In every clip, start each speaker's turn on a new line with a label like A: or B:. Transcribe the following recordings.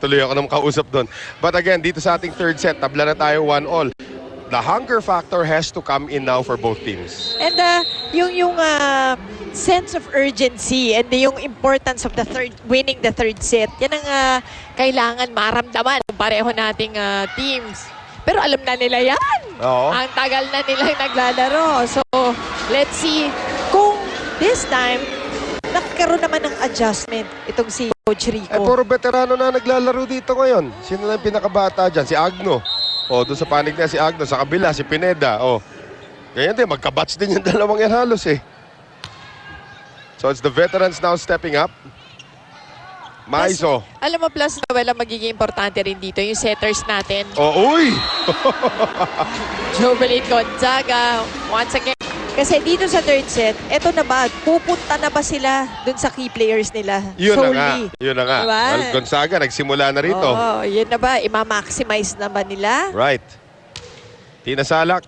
A: tuloy ako nang kausap doon. But again, dito sa ating third set, tabla na tayo 1-all. The hunger factor has to come in now for both teams.
B: And yung sense of urgency and yung importance of winning the third set, yan ang kailangan maramdaman ng pareho nating teams. Pero alam na nila yan.
A: Oo.
B: Ang tagal na nilang naglalaro. So, let's see kung this time, nagkaroon naman ng adjustment itong si Coach Rico.
A: Puro veterano na naglalaro dito ngayon. Sino na yung pinakabata dyan? Si Agno. Doon sa panig na si Agno. Sa kabila, si Pineda. Ganyan din, magkabats din yung dalawang yan halos eh. So it's the veterans now stepping up. Maiso.
B: Alam mo, plus Noel, ang magiging importante rin dito, yung setters natin.
A: Uy!
B: Jovelyn Gonzaga, once again. Kasi dito sa third set, eto na ba, pupunta na ba sila dun sa key players nila?
A: Yun
B: solely?
A: na nga. Yun na nga.
B: Diba?
A: Well, Gonzaga, nagsimula na rito.
B: Oo, yun na ba? Ima-maximize na ba nila?
A: Right. Tina Salak.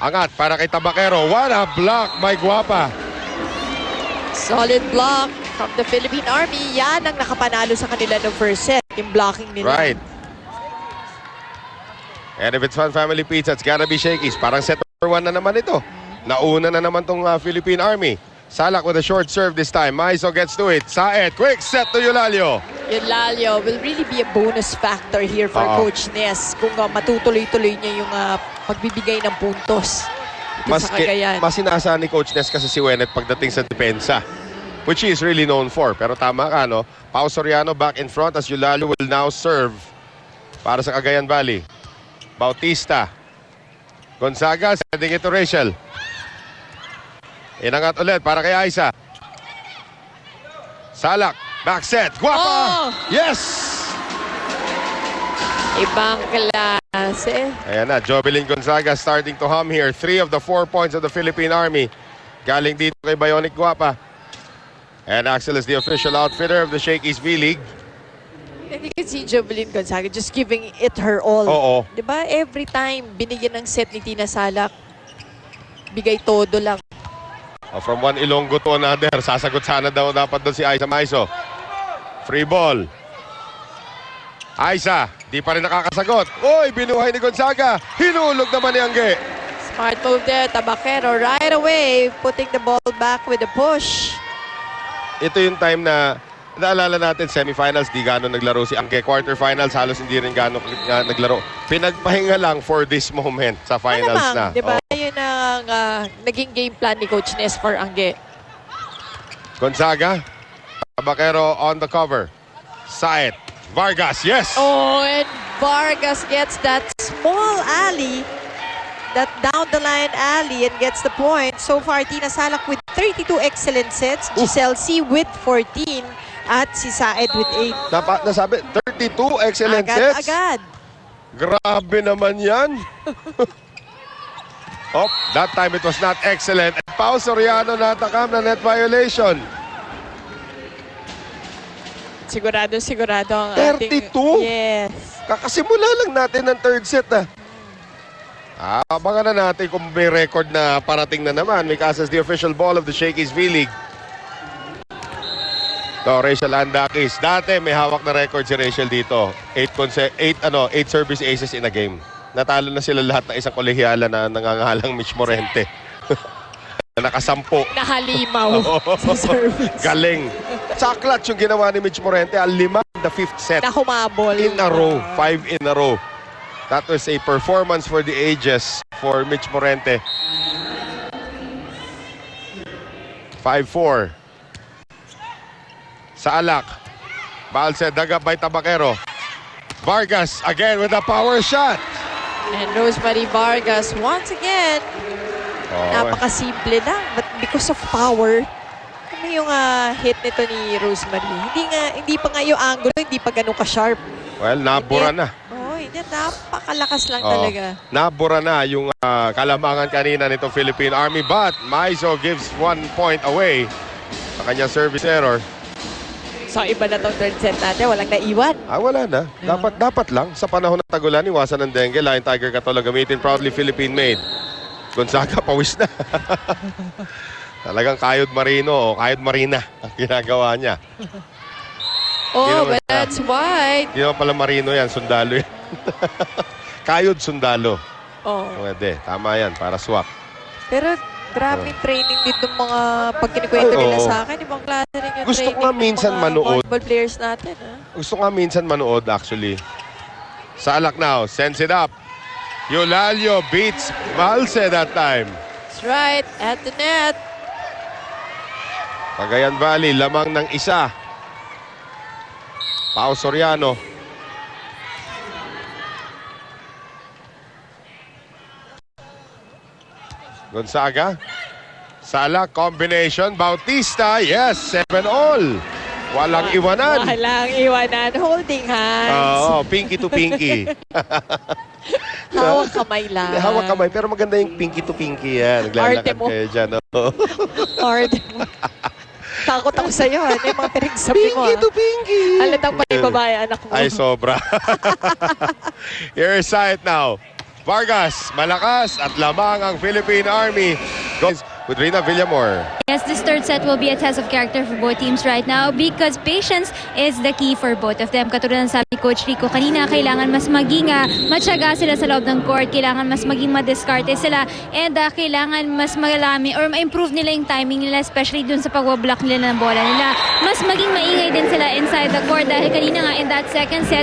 A: Angat para kay Tabakero. What a block, my guwapa.
B: Solid block from the Philippine Army. Yan ang nakapanalo sa kanila ng first set. Yung blocking nila.
A: Right. And if it's Fun Family Pizza, it's gotta be Shakey's. Parang set number 1 na naman ito. Nauna na naman tong Philippine Army. Salak with a short serve this time. Maiso gets to it. Saed, quick set to Eulalio.
B: Eulalio will really be a bonus factor here for Coach Ness kung matutuloy-tuloy niya yung pagbibigay ng puntos dito sa Cagayan.
A: Mas sinasaan ni Coach Ness kasi si Wenet pagdating sa depensa, which he is really known for. Pero tama ka, no? Pao Soriano back in front as Eulalio will now serve para sa Cagayan Valley. Bautista. Gonzaga, sending it to Rachel. Inangat ulit para kay Aiza. Salak, back set. Guapa! Yes!
B: Ibang klase.
A: Ayan na, Jovelyn Gonzaga starting to hum here. 3 of the 4 points of the Philippine Army. Galing dito kay Bionic Guapa. And Axel is the official outfitter of the Shakey's V-League.
B: And you can see Jovelyn Gonzaga just giving it her all.
A: Oo.
B: Diba? Every time binigyan ng set ni Tina Salak, bigay todo lang.
A: From one Ilonggo to another. Sasagot sana daw dapat doon si Aiza Maiso. Free ball. Aiza, di pa rin nakakasagot. Uy, binuhay ni Gonzaga. Hinulog naman ni Angge.
B: Smart move there, Tabakero right away, putting the ball back with a push.
A: Ito yung time na naalala natin, semifinals, di gano'n naglaro si Angge. Quarterfinals, halos hindi rin gano'n naglaro. Pinagpahinga lang for this moment sa finals na.
B: Diba? Yun ang naging game plan ni Coach Ness for Angge.
A: Gonzaga, Tabakero on the cover. Saet, Vargas, yes!
B: Oh, and Vargas gets that small alley, that down-the-line alley, and gets the point. So far, Tina Salak with 32 excellent sets, Giselle C with 14, at si Saed with 8.
A: Nasabi, 32 excellent sets.
B: Agad.
A: Grabe naman yan. That time it was not excellent. And Pao Soriano natakam na net violation.
B: Sigurado ang
A: 32?
B: Yes.
A: Kakasimula lang natin ng third set abangan na natin kung may record na parating na naman. Because as the official ball of the Shakey's V-League. Rachel Andakis. Dati may hawak na record si Rachel dito. 8 service aces in a game. Natalo na sila lahat ng isang kolegiala na nangangalang Mitch Morente. Nakasampo.
B: Nakalimaw sa service.
A: Galing. Saklat yung ginawa ni Mitch Morente. 5 the 5th set.
B: Na humabol.
A: In a row. 5 in a row. That was a performance for the ages for Mitch Morente. 5-4. Salak. Balse, dagap by Tabakero. Vargas again with a power shot.
B: And Rosemary Vargas once again. Napakasimple lang. But because of power, ano yung hit nito ni Rosemary? Hindi pa nga yung angulo, hindi pa ganun ka-sharp.
A: Well, nabura na.
B: Hindi, napakalakas lang talaga.
A: Nabura na yung kalamangan kanina nito Philippine Army. But Maiso gives 1 point away sa kanyang service error.
B: So, iba na tong third set natin. Walang naiwan.
A: Wala na. Dapat lang. Sa panahon ng tagulan, iwasan ng dengue. Lion Tiger Katolo gamitin proudly Philippine made. Gonzaga, pawis na. Talagang kayod marino o kayod marina ang ginagawa niya.
B: Oh, but that's white.
A: Hindi naman pala marino yan, sundalo yan. Kayod sundalo.
B: Oh.
A: Pwede, tama yan, para swak.
B: Pero grabe training dito mga pag kinikwento nila
A: Oo.
B: sa akin. Ibang klase rin yung
A: Gusto ko
B: training
A: nga
B: ng
A: minsan
B: mga
A: manood.
B: volleyball players natin. Ha?
A: Gusto nga minsan manood actually. Salak now, sends it up. Eulalio beats Valse that time.
B: That's right. At the net.
A: Cagayan Valley, lamang ng isa. Pao Soriano. Gonzaga. Sala, combination. Bautista, yes, 7-all. Walang iwanan.
B: Walang iwanan. Holding hands.
A: Oo, pinky to pinky.
B: Hawak kamay lang.
A: Hawak kamay, pero maganda yung pinky to pinky yan. Naglalakad
B: Arte mo.
A: kayo dyan. Oh.
B: Hard. Takot ako sa'yo. Ano yung mga pinagsabi mo?
A: Pinky to pinky.
B: Halatang pa yung babae, anak mo.
A: Ay, sobra. Here's it now. Vargas, malakas at lamang ang Philippine Army. Goes with Rina Villamor.
C: Yes, this third set will be a test of character for both teams right now because patience is the key for both of them. Katulad ng sabi ni Coach Rico kanina, kailangan mas maging matyaga sila sa loob ng court, kailangan mas maging madiskarte sila, and kailangan mas malami or ma-improve nila yung timing nila, especially dun sa pag-block nila ng bola nila. Mas maging maingay din sila inside the court dahil kanina nga in that second set,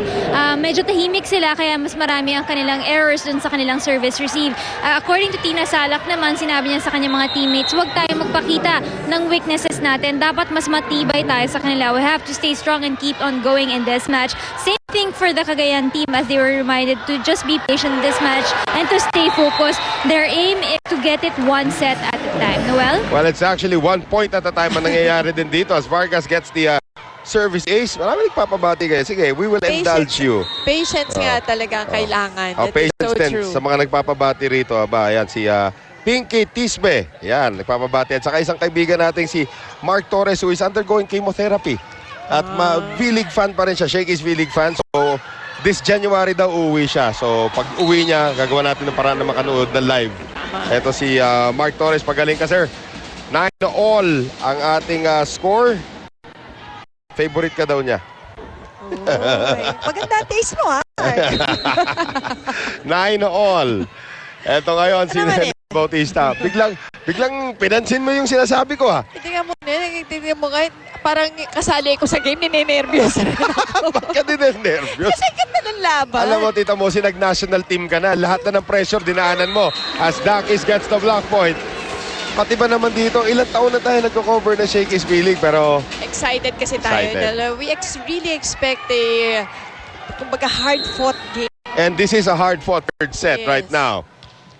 C: medyo tahimik sila kaya mas marami ang kanilang errors dun sa kanilang service receive. According to Tina Salak naman, sinabi niya sa kanyang mga teammates, huwag tayo magpakita ng weaknesses natin. Dapat mas matibay tayo sa kanila. We have to stay strong and keep on going in this match. Same thing for the Cagayan team as they were reminded to just be patient in this match and to stay focused. Their aim is to get it one set at a time. Noel?
A: Well, it's actually 1 point at a time ang nangyayari din dito as Vargas gets the service ace. Marami nagpapabati kayo. Sige, we will indulge you.
B: Patience nga talaga ang kailangan. That is
A: Patience
B: so
A: din
B: true.
A: sa mga nagpapabati rito. Aba, ayan si Pinky Tisbe. Yan, nagpapabati. At saka isang kaibigan natin si Mark Torres who is undergoing chemotherapy. At V-League fan pa rin siya. Shakey's V-League fan. So, this January daw uuwi siya. So, pag uwi niya, gagawa natin ng paraan na makanood ng live. Ito si Mark Torres. Pagaling ka, sir. 9-all ang ating score. Favorite ka daw niya.
B: Okay. Maganda taste mo, ha?
A: 9-all. Ito ngayon si
B: Ano naman
A: Bautista. Biglang pinansin mo yung sinasabi ko, ha?
B: Tingnan mo ngayon, parang kasali ko sa game, ninenervyos.
A: Bakit ka din nervyos?
B: Kasi ganda ng laban.
A: Alam mo, tita mo, nag-national team ka na. Lahat na ng pressure dinaanan mo. As Dakis gets the block point. Pati ba naman dito, ilang taon na tayo nagko-cover ng Shakey's V-League, pero
B: Excited kasi tayo.
A: Excited.
B: We really expect a, kumbaga, hard-fought game.
A: and this is a hard-fought third set
B: Yes.
A: right now.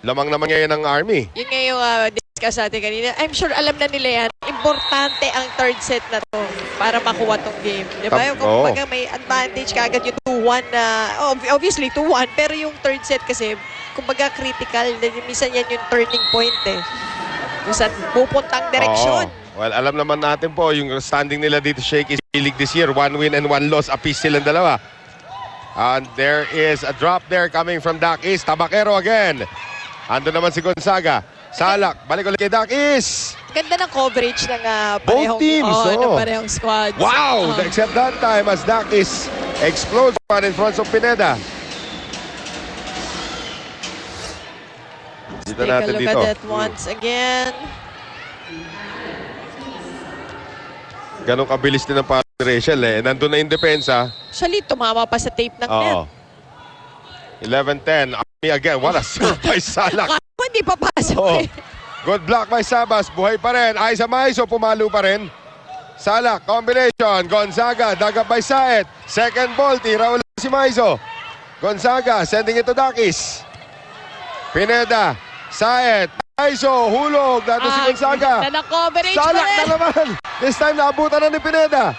A: Lamang naman ngayon ng Army.
B: Yun nga yung discuss natin kanina. I'm sure alam na nila yan. Importante ang third set na to para makuha tong game. Di ba? Yung kumbaga may advantage kagad yung 2-1 na, obviously 2-1, pero yung third set kasi, kumbaga critical. Minsan yan yung turning point eh. Kung saan pupuntang direksyon.
A: Oo. Well, alam naman natin po, yung standing nila dito Shakey's V-League this year, 1 win and 1 loss, apiece silang dalawa. And there is a drop there coming from Dakis. Tabakero again. Ando naman si Gonzaga. Salak, balik ulit kay Dakis.
B: Ganda ng coverage ng
A: Both teams,
B: ng parehong squads.
A: Wow! Except that time as Dakis explodes one in front of Pineda. Dito
B: Take a
A: natin
B: look
A: dito.
B: at that once again.
A: Ganun kabilis din ang pass ni Rachel eh. Nandun na yung depensa.
B: Actually, tumama pa sa tape ng net.
A: Oo. 11-10. Army again. What a serve by Salak.
B: Ako hindi papasok
A: Oo.
B: eh.
A: Good block by Sabas. Buhay pa rin. Aiza Maiso pumalo pa rin. Salak, combination. Gonzaga, dagap by Saet. Second ball, tira ulit si Maiso. Gonzaga, sending it to Dakis. Pineda, Saet. Maiso, hulog. Dato si Gonzaga.
B: Na coverage
A: Salak
B: pa
A: na
B: rin.
A: naman. This time, naabutan na ni Pineda.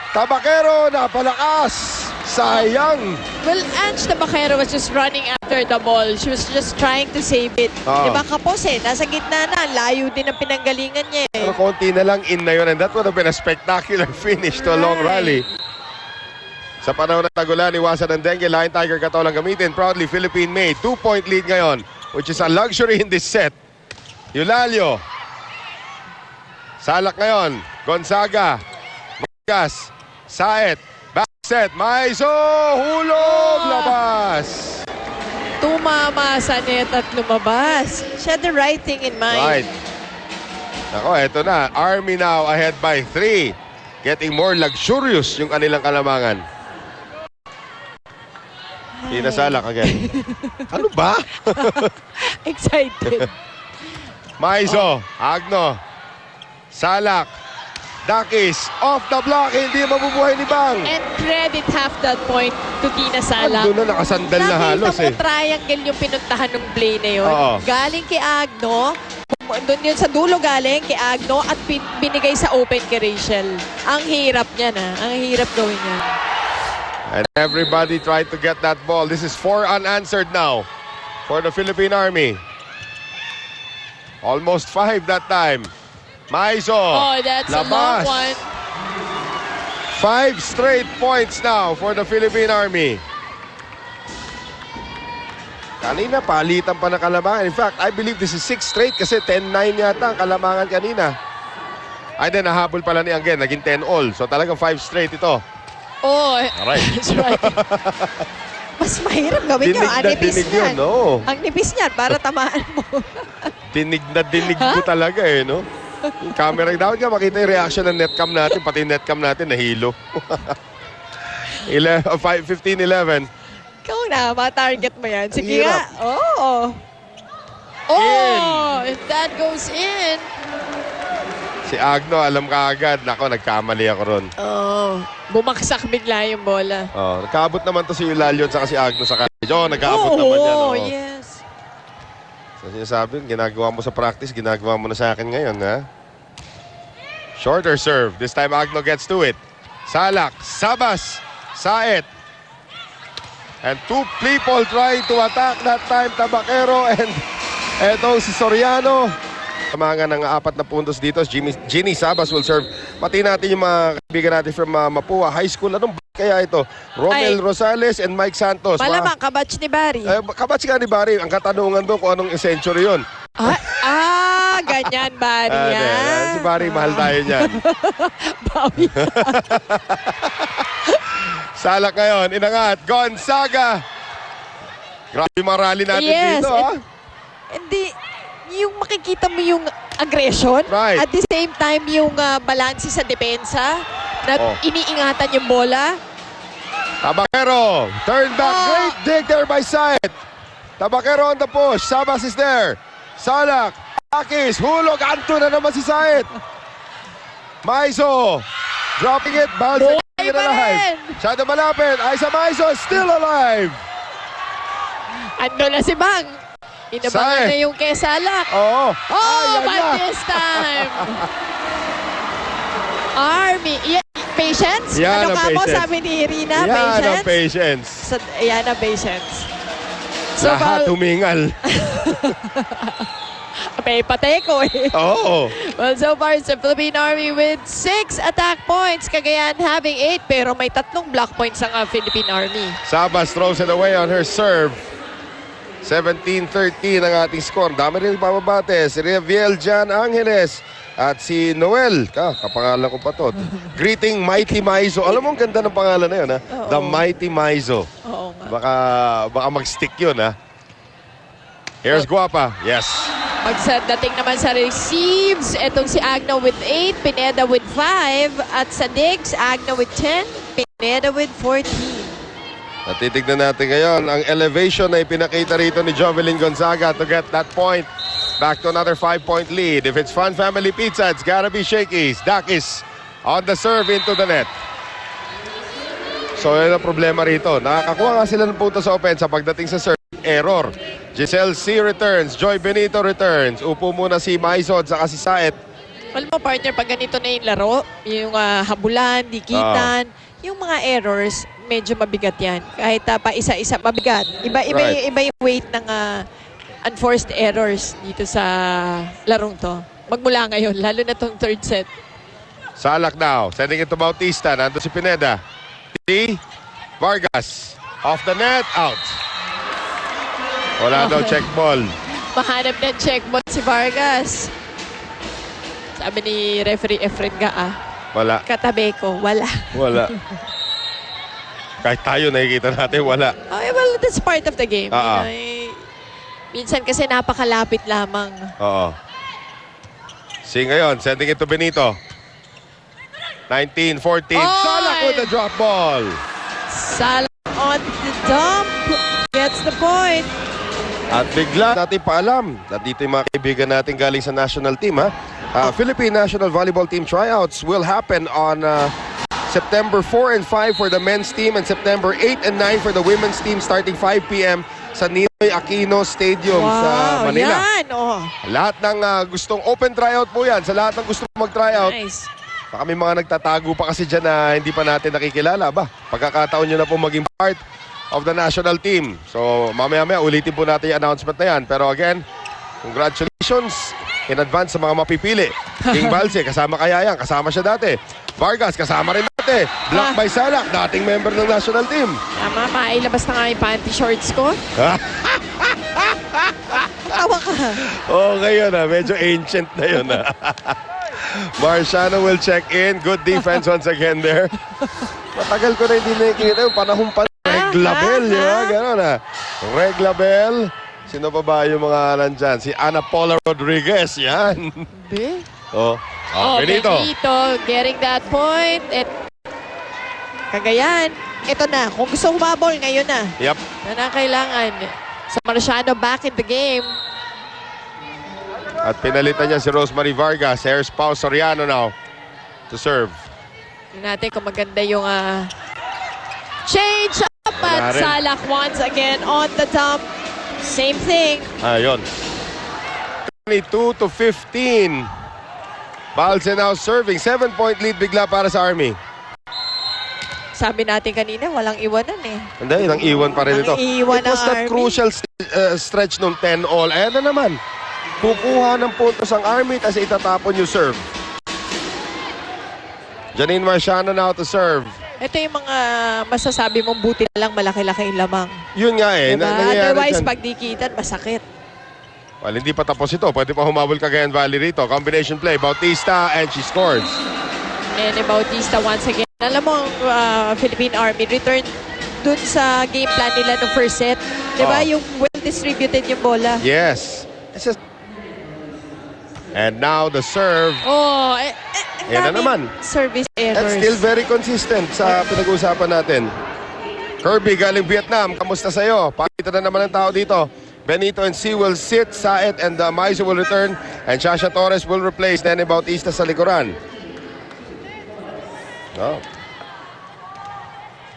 A: Tabakero, napalakas. Sayang.
B: Well, Ange Tabacero was just running after the ball. She was just trying to save it.
A: Oo.
B: Diba kapos eh, nasa gitna na. Layo din ang pinanggalingan niya eh.
A: Pero konti na lang in na yun. And that would have been a spectacular finish to a long rally. Sa panahon ng tagulan, iwasan ng dengue. Lion Tiger Katolang gamitin. Proudly Philippine-made. 2-point lead ngayon, which is a luxury in this set. Eulalio. Salak ngayon. Gonzaga. Vargas. Saet. Back set. Maizo. Hulog. Labas.
B: Tumama sa net at lumabas. She had the right thing in mind.
A: Right. Ako, eto na. Army now ahead by 3. Getting more luxurious yung kanilang kalamangan. Tina Salak again. Ano ba?
B: Excited.
A: Maizo. Agno. Salak. Dakis. Off the block. Hindi mabubuhay ni Bang.
B: And credit half that point to Tina Salak.
A: Doon na nakasandal na halos
B: Nakita mo
A: eh.
B: triangle yung pinuntahan ng play na yun.
A: Oo.
B: Galing kay Agno. Doon yun sa dulo galing kay Agno at binigay sa open kay Rachel. Ang hirap niya na. Ang hirap gawin niya.
A: And everybody tried to get that ball. This is 4 unanswered now for the Philippine Army. Almost 5 that time. Maizo.
B: Oh, that's a long
A: Labas.
B: one.
A: 5 straight points now for the Philippine Army. Kanina, palitan pa ng kalamangan. In fact, I believe this is 6 straight kasi 10-9 yata ang kalamangan kanina. Ay, then nahabol pala ni Anggen. Naging 10-all. So talagang 5 straight ito.
B: Oh,
A: Alright.
B: that's right. Mas mahirap gawin niyo.
A: Dinig
B: Ang
A: na
B: nipis
A: dinig
B: niyan.
A: yun, no?
B: Ang nipis niyan para tamaan mo.
A: Dinig na dinig ko talaga eh, no? Yung camera, dapat ka makita yung reaction ng netcam natin, pati yung netcam natin nahilo. 15-11.
B: Ikaw na, ma-target mo yan. Sige
A: Hirap.
B: nga. Oh. Oh, if that goes in.
A: Si Agno, alam ka agad. Nako, nagkamali ako ron.
B: Oh, bumaksak bigla yung bola.
A: Oh, nagkaabot naman to si Eulalion sa si Agno sa kanya. Oh, nagkaabot naman yan.
B: Oh,
A: Oh.
B: yes.
A: So, sinasabi, ginagawa mo sa practice, ginagawa mo na sa akin ngayon, ha? Shorter serve. This time, Agno gets to it. Salak, Sabas, Saet. And 2 people trying to attack that time. Tabakero and etong si Soriano. Tamangan ng 4 na puntos dito. Ginny Sabas will serve. Pati natin yung mga kaibigan natin from Mapua High School. Anong kaya ito? Romel
B: Ay.
A: Rosales and Mike Santos.
B: Malamang, kabatch ni Barry.
A: Kabatch nga ni Barry. Ang katanungan doon kung anong century yun.
B: Ganyan, Barry.
A: Si Barry, mahal tayo niyan.
B: Bawi.
A: Salak ngayon, inangat. Gonzaga. Grabe yung mga rally natin dito.
B: Hindi, yung makikita mo yung aggression.
A: Right.
B: At the same time, yung balanse sa depensa. Na iniingatan yung bola.
A: Tabakero, turn back, great dig there by Saet. Tabakero on the push, Sabas is there. Salak, Akis, hulog, anto na naman si Saet. Maizo, dropping it, bouncing it
B: pa
A: alive.
B: rin.
A: Shadow malapit, Aiza Maizo, still alive.
B: Ando na si Bang. Inabangan
A: Saet.
B: na yung kay Salak.
A: Oo.
B: But this time, Army. Patience?
A: Yan
B: Ano
A: ang
B: ka mo,
A: patience.
B: sabi ni Irina?
A: Yan ang
B: Patience?
A: patience.
B: Yan ang patience. So,
A: Lahat humingal.
B: may patay ko eh.
A: Oo.
B: Well, so far, it's the Philippine Army with 6 attack points. Cagayan having 8, pero may 3 block points ang Philippine Army.
A: Sabas throws it away on her serve. 17-13 ang ating score. Dami rin pababate. Si Reviel Jan Angeles at si Noel. Kapangalan ko pa to. Greeting Mighty Maizo. Alam mo, ang ganda ng pangalan na yun, ha?
B: Oo.
A: The Mighty Maizo.
B: Oo nga.
A: Baka mag-stick yun, ha? Here's Guapa. Yes.
B: Dating naman sa receives, etong si Agno with 8, Pineda with 5, at sa digs, Agno with 10, Pineda with 14.
A: At titignan natin ngayon ang elevation na ipinakita rito ni Jovelyn Gonzaga to get that point. Back to another 5-point lead. If it's Fun Family Pizza, it's gotta be Shakey's. Dakis on the serve into the net. So yun ang problema rito. Nakakakuha nga sila ng punto sa offense pagdating sa serve. Error. Giselle C. returns. Joy Benito returns. Upo muna si Maizo at saka si Saet.
B: Alam mo, partner, pag ganito na yung laro, yung habulan, dikitan, yung mga errors, medyo mabigat yan. Kahit pa isa-isa, mabigat. Iba yung weight ng unforced errors dito sa larong to. Magmula ngayon, lalo na tong third set.
A: Salak now. Sending it to Bautista. Nandun si Pineda. Si Vargas. Off the net. Out. Wala daw check ball.
B: Mahanap ng check ball si Vargas. Sabi ni referee Efren Gaa.
A: Wala.
B: katabi ko. Wala.
A: Wala. Kahit tayo nakikita natin, wala.
B: Okay, well, that's part of the game.
A: Oo.
B: Minsan kasi napakalapit lamang.
A: Oo. See ngayon, sending it to Benito. 19-14.
B: Oy!
A: Salak with the drop ball.
B: Salah on the dump. Gets the point.
A: At bigla natin paalam na dito yung mga kaibigan natin galing sa national team. Philippine National Volleyball Team tryouts will happen on September 4 and 5 for the men's team and September 8 and 9 for the women's team starting 5 p.m. sa Ninoy Aquino Stadium sa Manila.
B: Yan. Oh,
A: Lahat ng gustong open tryout po yan. Sa lahat ng gustong mag-tryout,
B: nice.
A: baka may mga nagtatago pa kasi dyan na hindi pa natin nakikilala. Pagkakataon nyo na po maging part of the national team. So mamaya-maya ulitin po natin yung announcement na yan. Pero again, congratulations in advance sa mga mapipili. King Balse, kasama kaya yan. Kasama siya dati. Vargas, kasama rin dati. Black by Salak, dating member ng national team.
B: Tama, mailabas na nga yung panty shorts ko. Tawa ka.
A: Okay yun medyo ancient na yun Marciano will check in. Good defense once again there. Matagal ko na hindi nakikita yung panahon pa. Reglabel, gano'n Reglabel. Sino pa ba yung mga nandyan? Si Ana Paula Rodriguez, yan. Oh, Benito.
B: Benito getting that point. At Cagayan, ito na. Kung gusto humabol, ngayon na.
A: Yep.
B: Na kailangan. So Marciano back in the game.
A: At pinalitan niya si Rosemary Vargas. Here's Pao Soriano now to serve.
B: Tingnan natin kung maganda yung change up.
A: Wala
B: At
A: rin.
B: Salak once again on the dump. Same thing.
A: Ayun. 22-15. Balse now serving. 7-point lead bigla para sa Army.
B: Sabi natin kanina, walang iwanan eh.
A: Hindi, ilang iwan pa rin ito.
B: Walang iwan
A: It was
B: ang
A: that
B: Army.
A: crucial stretch nung 10-all. Ayan na naman. Kukuha ng puntos ang Army tapos itatapon yung serve. Janine Marciano now to serve.
B: Ito yung mga masasabi mong buti na lang malaki-laki yung lamang.
A: Yun nga
B: Diba?
A: nangyayari
B: Otherwise,
A: dyan.
B: pag dikitan, masakit.
A: Well, hindi pa tapos ito. Pwede pa humabol Cagayan Valley rito. Combination play. Bautista and she scores.
B: And Bautista once again. Alam mo, ang Philippine Army return dun sa game plan nila no first set. Diba?
A: Oh.
B: Yung well-distributed yung bola.
A: Yes. It's just... And now the serve.
B: Oh,
A: Yan na naman.
B: Service
A: That's
B: errors.
A: still very consistent sa pinag-uusapan natin. Kirby galing Vietnam. Kamusta sa'yo? Pakita na naman ang tao dito. Benito and C will sit. Saet and Maizo will return. And Shasha Torres will replace Nene Bautista sa likuran. Oh.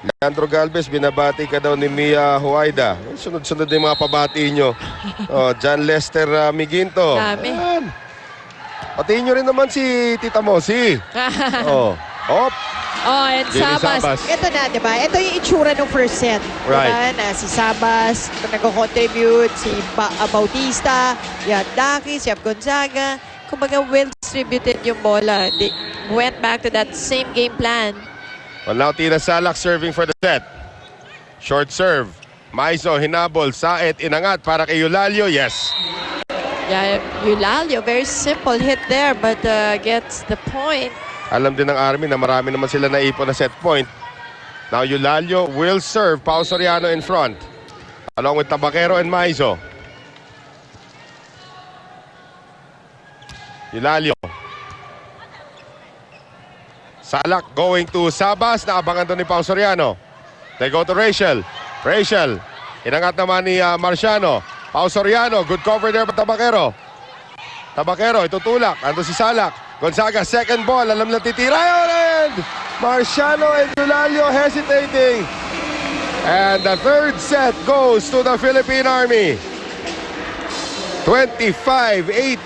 A: Leandro Galvez, binabati ka daw ni Mia Huayda. Sunod-sunod yung mga pabati nyo. Oh, John Lester Miginto.
B: Dami.
A: Ayan. Patiin nyo rin naman si Tita Mosi. Oh. Hop.
B: Oh, and
A: Jenny
B: Sabas.
A: Sabas.
B: Ito na, di ba? Ito yung itsura ng first set.
A: Right.
B: Diba? Na si Sabas, nag-contribute, si Bautista, you have Dakis, you have Gonzaga. Kumbaga, well-distributed yung bola. They went back to that same game plan.
A: Well, now Tina Salak serving for the set. Short serve. Maizo, hinabol, Saet, inangat para kay Eulalio. Yes.
B: Yeah, Eulalio, very simple hit there, but gets the point.
A: Alam din ng Army na marami naman sila naipon na set point. Now Eulalio will serve. Pao Soriano in front. Along with Tabaquero and Maizo. Eulalio. Salak going to Sabas. Naabangan doon ni Pao Soriano. They go to Rachel. Rachel. Inangat naman ni Marciano. Pao Soriano. Good cover there by Tabaquero. Tabaquero. Itutulak. Ando si Salak. Gonzaga, second ball. Alam na titira yun. And Marciano and Eulalio hesitating. And the third set goes to the Philippine Army. 25-18.